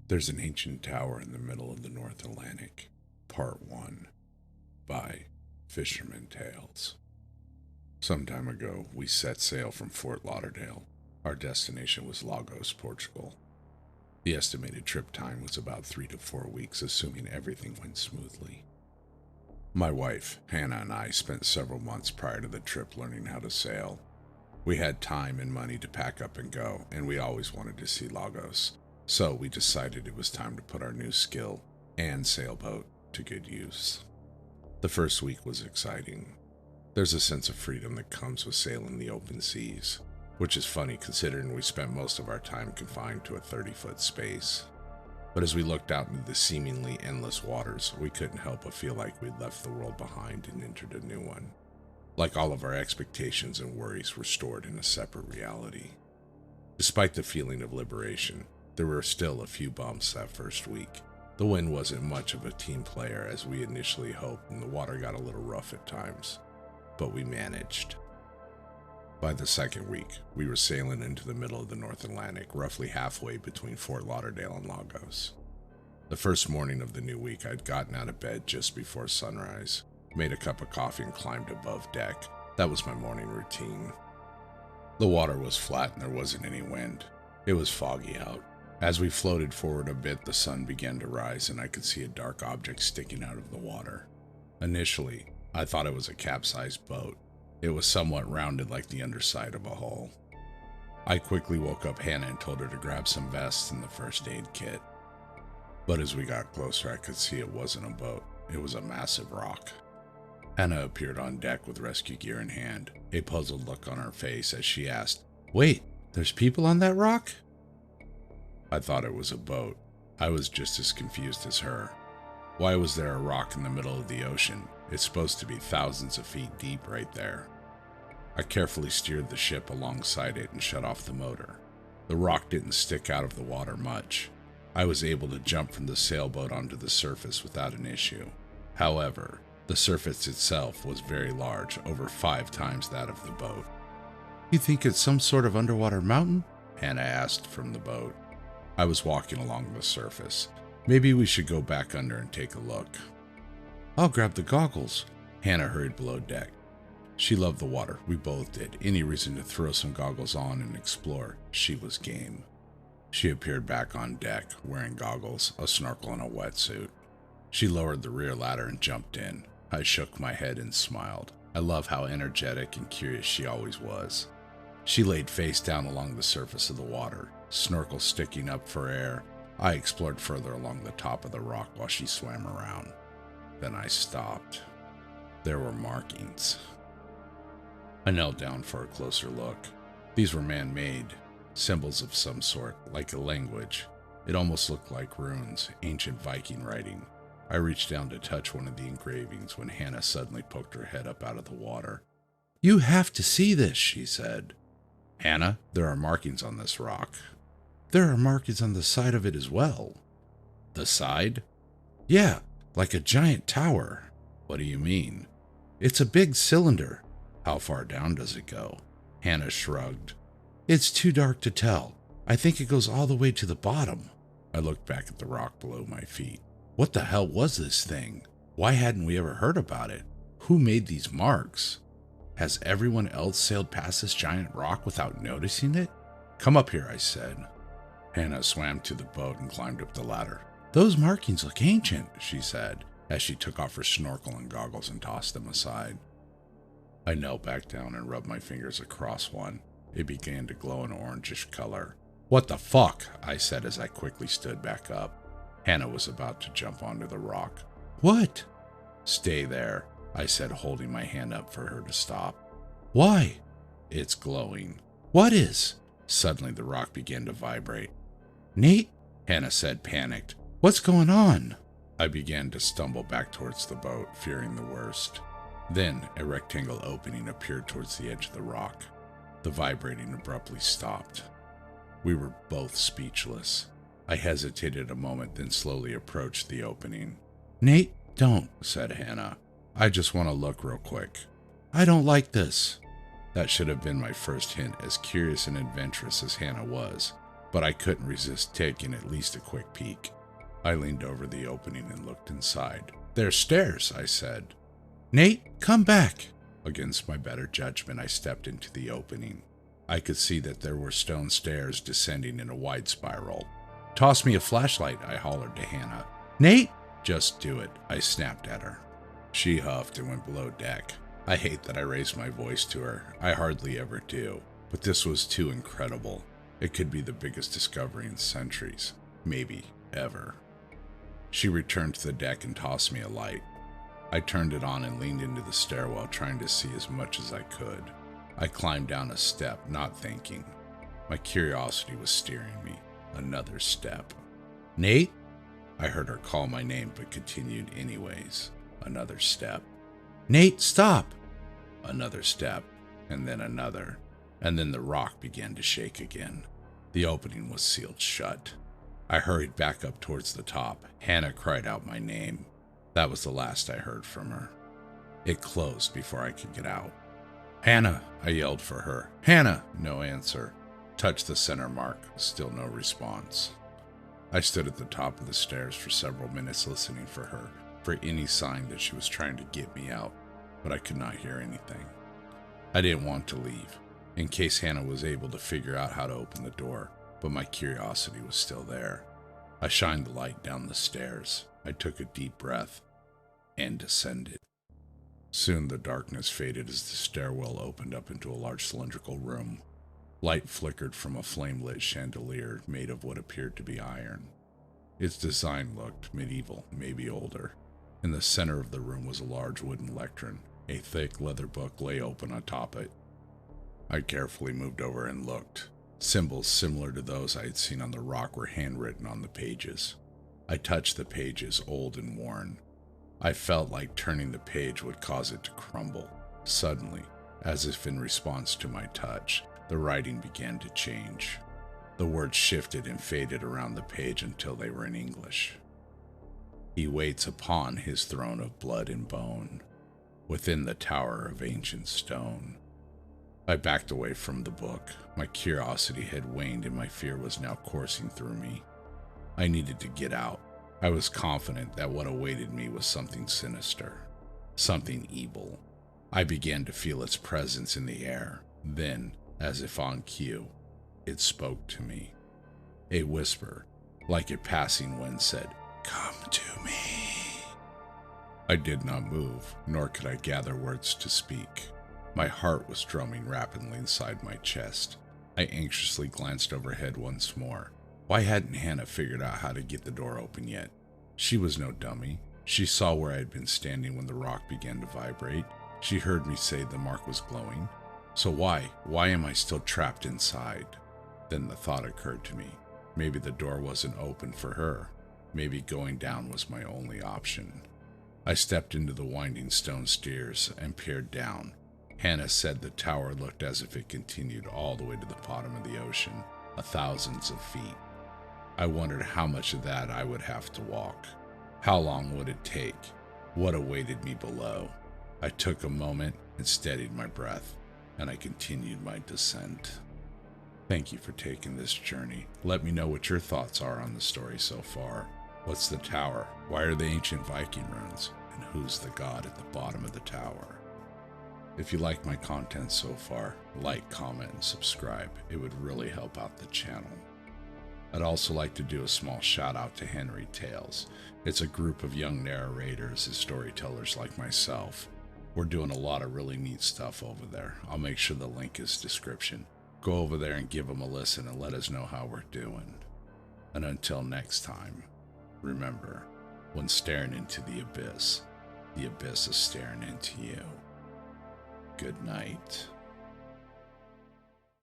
There's an ancient tower in the middle of the North Atlantic. Part 1 by FishermanTales. Some time ago, we set sail from Fort Lauderdale. Our destination was Lagos, Portugal. The estimated trip time was about 3 to 4 weeks, assuming everything went smoothly. My wife, Hannah, and I spent several months prior to the trip learning how to sail. We had time and money to pack up and go, and we always wanted to see Lagos. So we decided it was time to put our new skill and sailboat to good use. The first week was exciting. There's a sense of freedom that comes with sailing the open seas, which is funny considering we spent most of our time confined to a 30-foot space. But as we looked out into the seemingly endless waters, we couldn't help but feel like we'd left the world behind and entered a new one. Like all of our expectations and worries were stored in a separate reality. Despite the feeling of liberation, there were still a few bumps that first week. The wind wasn't much of a team player as we initially hoped, and the water got a little rough at times. But we managed. By the second week, we were sailing into the middle of the North Atlantic, roughly halfway between Fort Lauderdale and Lagos. The first morning of the new week, I'd gotten out of bed just before sunrise, made a cup of coffee, and climbed above deck. That was my morning routine. The water was flat and there wasn't any wind. It was foggy out. As we floated forward a bit, the sun began to rise and I could see a dark object sticking out of the water. Initially, I thought it was a capsized boat. It was somewhat rounded like the underside of a hull. I quickly woke up Hannah and told her to grab some vests and the first aid kit. But as we got closer, I could see it wasn't a boat. It was a massive rock. Hannah appeared on deck with rescue gear in hand, a puzzled look on her face as she asked, "Wait, there's people on that rock?" I thought it was a boat. I was just as confused as her. Why was there a rock in the middle of the ocean? It's supposed to be thousands of feet deep right there. I carefully steered the ship alongside it and shut off the motor. The rock didn't stick out of the water much. I was able to jump from the sailboat onto the surface without an issue. However, the surface itself was very large, over 5 times that of the boat. "You think it's some sort of underwater mountain?" Hannah asked from the boat. I was walking along the surface. "Maybe we should go back under and take a look." "I'll grab the goggles." Hannah hurried below deck. She loved the water. We both did. Any reason to throw some goggles on and explore, she was game. She appeared back on deck, wearing goggles, a snorkel, and a wetsuit. She lowered the rear ladder and jumped in. I shook my head and smiled. I love how energetic and curious she always was. She laid face down along the surface of the water, snorkel sticking up for air. I explored further along the top of the rock while she swam around. Then I stopped. There were markings. I knelt down for a closer look. These were man-made, symbols of some sort, like a language. It almost looked like runes, ancient Viking writing. I reached down to touch one of the engravings when Hannah suddenly poked her head up out of the water. "You have to see this," she said. "Hannah, there are markings on this rock." "There are markings on the side of it as well." "The side?" "Yeah, like a giant tower." "What do you mean?" "It's a big cylinder." "How far down does it go?" Hannah shrugged. "It's too dark to tell. I think it goes all the way to the bottom." I looked back at the rock below my feet. What the hell was this thing? Why hadn't we ever heard about it? Who made these marks? Has everyone else sailed past this giant rock without noticing it? "Come up here," I said. Hannah swam to the boat and climbed up the ladder. "Those markings look ancient," she said, as she took off her snorkel and goggles and tossed them aside. I knelt back down and rubbed my fingers across one. It began to glow an orangish color. "What the fuck?" I said as I quickly stood back up. Hannah was about to jump onto the rock. "What?" "Stay there," I said, holding my hand up for her to stop. "Why?" "It's glowing." "What is?" Suddenly the rock began to vibrate. "Nate?" Hannah said, panicked. "What's going on?" I began to stumble back towards the boat, fearing the worst. Then a rectangle opening appeared towards the edge of the rock. The vibrating abruptly stopped. We were both speechless. I hesitated a moment, then slowly approached the opening. "Nate, don't," said Hannah. "I just want to look real quick." "I don't like this." That should have been my first hint, as curious and adventurous as Hannah was. but I couldn't resist taking at least a quick peek. I leaned over the opening and looked inside. "There's stairs," I said. "Nate, come back." Against my better judgment, I stepped into the opening. I could see that there were stone stairs descending in a wide spiral. "Toss me a flashlight," I hollered to Hannah. "Nate!" "Just do it," I snapped at her. She huffed and went below deck. I hate that I raised my voice to her. I hardly ever do. But this was too incredible. It could be the biggest discovery in centuries. Maybe ever. She returned to the deck and tossed me a light. I turned it on and leaned into the stairwell, trying to see as much as I could. I climbed down a step, not thinking. My curiosity was steering me. Another step. "Nate?" I heard her call my name, but continued anyways. Another step. "Nate, stop!" Another step, and then another, and then the rock began to shake again. The opening was sealed shut. I hurried back up towards the top. Hannah cried out my name. That was the last I heard from her. It closed before I could get out. "Hannah!" I yelled for her. "Hannah!" No answer. Touched the center mark. Still no response. I stood at the top of the stairs for several minutes listening for her, for any sign that she was trying to get me out, but I could not hear anything. I didn't want to leave, in case Hannah was able to figure out how to open the door, but my curiosity was still there. I shined the light down the stairs. I took a deep breath and descended. Soon the darkness faded as the stairwell opened up into a large cylindrical room. Light flickered from a flame-lit chandelier made of what appeared to be iron. Its design looked medieval, maybe older. In the center of the room was a large wooden lectern. A thick leather book lay open atop it. I carefully moved over and looked. Symbols similar to those I had seen on the rock were handwritten on the pages. I touched the pages, old and worn. I felt like turning the page would cause it to crumble. Suddenly, as if in response to my touch, the writing began to change. The words shifted and faded around the page until they were in English. "He waits upon his throne of blood and bone, within the tower of ancient stone." I backed away from the book. My curiosity had waned and my fear was now coursing through me. I needed to get out. I was confident that what awaited me was something sinister, something evil. I began to feel its presence in the air. Then, as if on cue, it spoke to me. A whisper, like a passing wind, said, "Come to me." I did not move, nor could I gather words to speak. My heart was drumming rapidly inside my chest. I anxiously glanced overhead once more. Why hadn't Hannah figured out how to get the door open yet? She was no dummy. She saw where I had been standing when the rock began to vibrate. She heard me say the mark was glowing. So why am I still trapped inside? Then the thought occurred to me. Maybe the door wasn't open for her. Maybe going down was my only option. I stepped into the winding stone stairs and peered down. Hannah said the tower looked as if it continued all the way to the bottom of the ocean, thousands of feet. I wondered how much of that I would have to walk. How long would it take? What awaited me below? I took a moment and steadied my breath, and I continued my descent. Thank you for taking this journey. Let me know what your thoughts are on the story so far. What's the tower? Why are they ancient Viking ruins? And who's the god at the bottom of the tower? If you like my content so far, like, comment, and subscribe. It would really help out the channel. I'd also like to do a small shout out to FishermanTales. It's a group of young narrators and storytellers like myself. We're doing a lot of really neat stuff over there. I'll make sure the link is description. Go over there and give them a listen and let us know how we're doing. And until next time, remember, when staring into the abyss is staring into you. Good night.